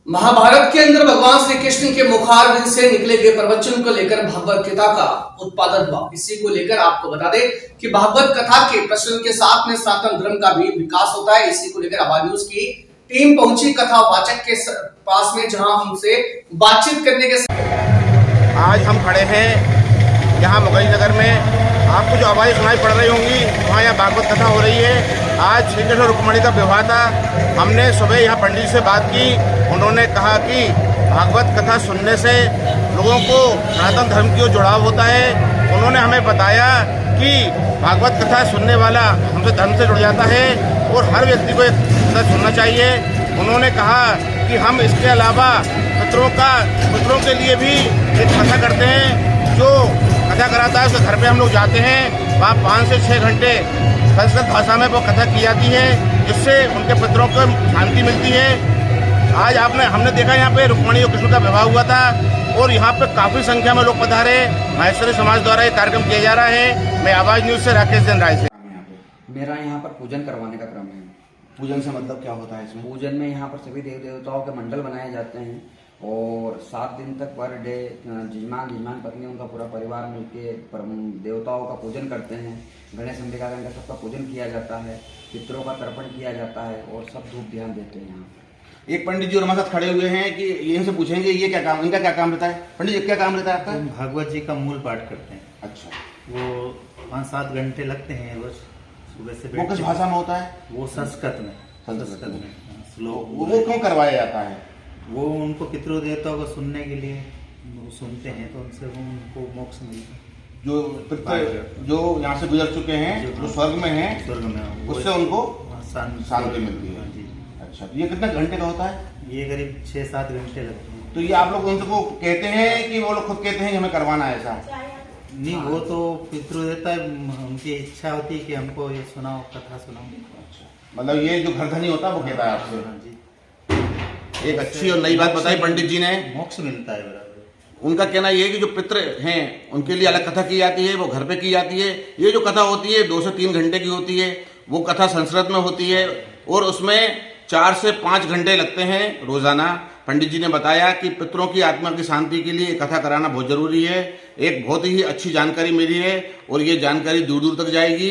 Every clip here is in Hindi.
महाभारत के अंदर भगवान श्री कृष्ण के मुखारबिंद से निकले गए प्रवचन को लेकर भागवत कथा का उत्पादन हुआ। इसी को लेकर आपको बता दें कि भागवत कथा के प्रचलन के साथ में सनातन धर्म का भी विकास होता है। इसी को लेकर आवाज न्यूज की टीम पहुंची कथावाचक के पास में, जहां हमसे बातचीत करने के आज हम खड़े हैं यहाँ मुगई नगर में। आपको जो आवाज़ें सुनाई पड़ रही होंगी वहाँ यहाँ भागवत कथा हो रही है। आज श्री कृष्ण रुक्मिणी का विवाह था। हमने सुबह यहाँ पंडित जी से बात की। उन्होंने कहा कि भागवत कथा सुनने से लोगों को सनातन धर्म की ओर जुड़ाव होता है। उन्होंने हमें बताया कि भागवत कथा सुनने वाला हमसे धर्म से जुड़ जाता है और हर व्यक्ति को एक कथा सुनना चाहिए। उन्होंने कहा कि हम इसके अलावा पितरों के लिए भी एक कथा करते हैं। जो कथा कराता है उसके घर पे हम लोग जाते हैं, वहाँ 5 से 6 घंटे संस्कृत भाषा में वो कथा की जाती है, जिससे उनके पितरों को शांति मिलती है। आज हमने देखा यहाँ पे रुक्मिणी और कृष्ण का विवाह हुआ था और यहाँ पे काफ़ी संख्या में लोग पधारे। महेश्वरी समाज द्वारा ये कार्यक्रम किया जा रहा है। मैं आवाज न्यूज से राकेश जैन राय से। मेरा यहाँ पर पूजन करवाने का क्रम है। पूजन से मतलब क्या होता है इसमें? पूजन में यहाँ पर सभी देव देवताओं के मंडल बनाए जाते हैं और 7 दिन तक पर डे जजमान पत्नी उनका पूरा परिवार मिलके देवताओं का पूजन करते हैं। गणेश अंबिका का सबका पूजन किया जाता है, पितरों का तर्पण किया जाता है और सब धूप ध्यान देते हैं। यहाँ एक पंडित जी और हमारे साथ खड़े हुए हैं कि इनसे पूछेंगे ये क्या काम, इनका क्या काम रहता है। पंडित जी क्या काम रहता है आपका? भागवत जी का मूल पाठ करते हैं। अच्छा, वो 5-7 घंटे लगते हैं बस सुबह से। वो किस भाषा में होता है? वो संस्कृत में श्लोक। वो क्यों करवाया जाता है? वो उनको पितृ देवताओं को सुनने के लिए वो सुनते हैं तो उनसे वो उनको मोक्ष मिलता है। जो पितृ जो यहाँ से गुजर चुके हैं, जो स्वर्ग में हैं, स्वर्ग में उससे उनको शांति मिलती है। जी। अच्छा, तो ये कितने घंटे का होता है? ये करीब 6-7 घंटे लगते हैं। तो ये आप लोग उनको कहते हैं कि वो लोग खुद कहते हैं कि हमें करवाना है ऐसा? नहीं, वो तो पितृ देवता उनकी इच्छा होती है कि हमको ये सुनाओ, कथा सुनाओ। अच्छा, मतलब ये जो घरधनी होता है वो कहता है आपसे? हाँ जी। एक अच्छी और नई बात बताई पंडित जी ने। मोक्ष मिलता है बराबर। उनका कहना ये है कि जो पितृ हैं उनके लिए अलग कथा की जाती है, वो घर पे की जाती है। ये जो कथा होती है 2 से 3 घंटे की होती है। वो कथा संस्कृत में होती है और उसमें 4 से 5 घंटे लगते हैं रोजाना। पंडित जी ने बताया कि पितरों की आत्मा की शांति के लिए कथा कराना बहुत जरूरी है। एक बहुत ही अच्छी जानकारी मिली है और ये जानकारी दूर दूर तक जाएगी,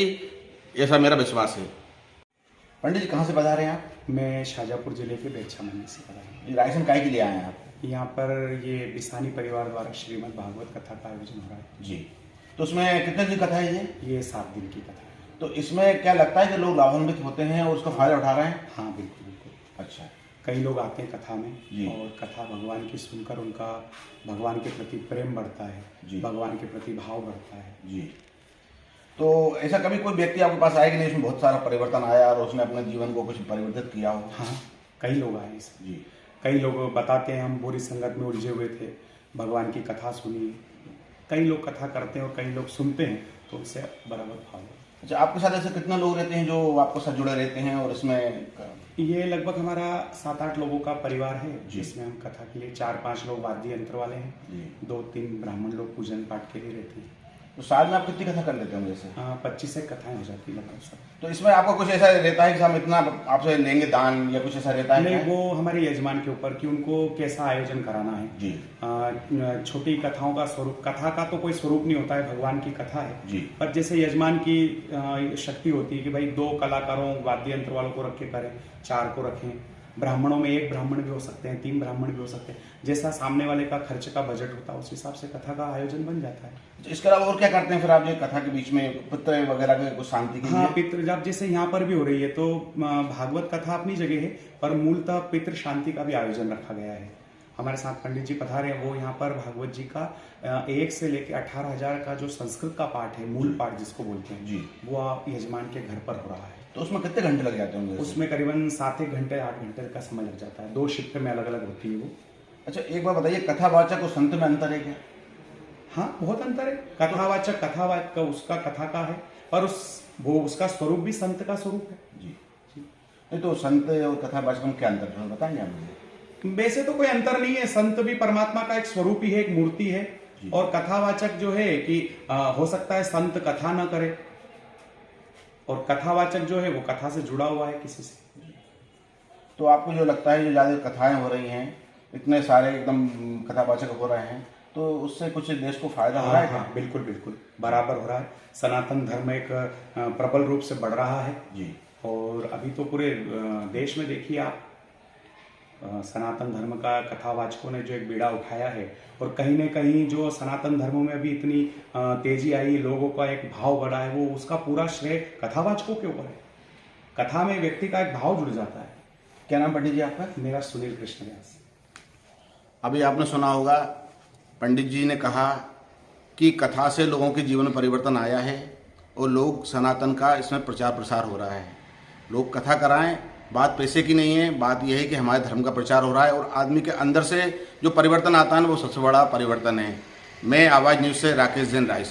ऐसा मेरा विश्वास है। पंडित जी कहाँ से पधारे हैं आप? मैं शाजापुर जिले के बेच्छा मंडी से पधारा हूँ। रायसेन काय के लिए आए हैं आप? यहाँ पर ये बिसानी परिवार द्वारा श्रीमद् भागवत कथा का आयोजन हो रहा है जी। तो उसमें कितने दिन कथा है ये 7 दिन की कथा है। तो इसमें क्या लगता है कि लोग लाभान्वित होते हैं और उसका फायदा उठा रहे हैं? हाँ, बिल्कुल बिल्कुल। अच्छा, कई लोग आते हैं कथा में जी। और कथा भगवान की सुनकर उनका भगवान के प्रति प्रेम बढ़ता है जी। भगवान के प्रति भाव बढ़ता है जी। तो ऐसा कभी कोई व्यक्ति आपके पास आया कि नहीं, उसमें बहुत सारा परिवर्तन आया और उसने अपने जीवन को कुछ परिवर्तित किया हो? हाँ, कई लोग आए इस जी। कई लोग बताते हैं हम बुरी संगत में उलझे हुए थे, भगवान की कथा सुनी। कई लोग कथा करते हैं और कई लोग सुनते हैं तो उससे बराबर भाव है। अच्छा, आपके साथ ऐसे कितने लोग रहते हैं जो आपके साथ जुड़े रहते हैं? और इसमें ये लगभग हमारा 7-8 लोगों का परिवार है, जी। जिसमें हम कथा के लिए 4-5 लोग वाद्य यंत्र वाले हैं, जी। 2-3 ब्राह्मण लोग पूजन पाठ के लिए रहते हैं। तो साल में आप कितनी कथा कर लेते हैं जैसे? 25 से कथाएं हो जाती है लगभग सब। तो इसमें आपका कुछ ऐसा रहता है कि हम इतना आपसे लेंगे दान या कुछ ऐसा रहता है? नहीं, वो हमारे यजमान के ऊपर कि उनको कैसा आयोजन कराना है जी। छोटी कथाओं का स्वरूप, कथा का तो कोई स्वरूप नहीं होता है, भगवान की कथा है जी। पर जैसे यजमान की शक्ति होती है कि भाई 2 कलाकारों वाद्य यंत्र वालों को रख के करें, 4 को रखें, ब्राह्मणों में 1 ब्राह्मण भी हो सकते हैं, 3 ब्राह्मण भी हो सकते हैं। जैसा सामने वाले का खर्च का बजट होता है उस हिसाब से कथा का आयोजन बन जाता है। तो इसके अलावा और क्या करते हैं फिर आप? ये कथा के बीच में पितृ वगैरह के कुछ शांति के लिए? हाँ, पितृ जब जैसे यहाँ पर भी हो रही है तो भागवत कथा अपनी जगह है पर मूलतः पितृ शांति का भी आयोजन रखा गया है। हमारे साथ पंडित जी पधारे हैं, वो यहाँ पर भागवत जी का 1 से लेकर 18,000 का जो संस्कृत का पाठ है, मूल पाठ जिसको बोलते हैं जी, वो यजमान के घर पर हो रहा है। तो उसमें कितने घंटे लग जाते होंगे? उसमें करीबन 7-1 घंटे 8 घंटे का समय लग जाता है। 2 शिफ्ट में अलग अलग होती है वो। अच्छा, एक बार बताइए, कथावाचक और संत में अंतर है क्या? हाँ, बहुत अंतर है। कथावाचक कथावाचक का उसका कथा का है पर वो उसका स्वरूप भी संत का स्वरूप है। जी। नहीं तो संत और कथावाचक में क्या अंतर है बताएंगे आप मुझे? वैसे तो कोई अंतर नहीं है, संत भी परमात्मा का एक स्वरूप ही है, एक मूर्ति है। और कथावाचक जो है कि हो सकता है संत कथा ना करे और कथावाचक जो है वो कथा से जुड़ा हुआ है किसी से। तो आपको जो लगता है जो ज्यादा कथाएं हो रही हैं इतने सारे एकदम कथावाचक हो रहे हैं, तो उससे कुछ देश को फायदा हो रहा है क्या? हाँ, बिल्कुल बिल्कुल बराबर हो रहा है। सनातन धर्म एक प्रबल रूप से बढ़ रहा है जी। और अभी तो पूरे देश में देखिए आप, सनातन धर्म का कथावाचकों ने जो एक बीड़ा उठाया है और कहीं न कहीं जो सनातन धर्म में अभी इतनी तेजी आई, लोगों का एक भाव बढ़ा है, वो उसका पूरा श्रेय कथावाचकों के ऊपर है। कथा में व्यक्ति का एक भाव जुड़ जाता है। क्या नाम पंडित जी आपका? मेरा सुनील कृष्ण व्यास। अभी आपने सुना होगा पंडित जी ने कहा कि कथा से लोगों के जीवन में परिवर्तन आया है और लोग सनातन का इसमें प्रचार प्रसार हो रहा है। लोग कथा कराएं, बात पैसे की नहीं है, बात यह है कि हमारे धर्म का प्रचार हो रहा है और आदमी के अंदर से जो परिवर्तन आता है वो सबसे बड़ा परिवर्तन है। मैं आवाज़ न्यूज़ से राकेश जैन रायसेन।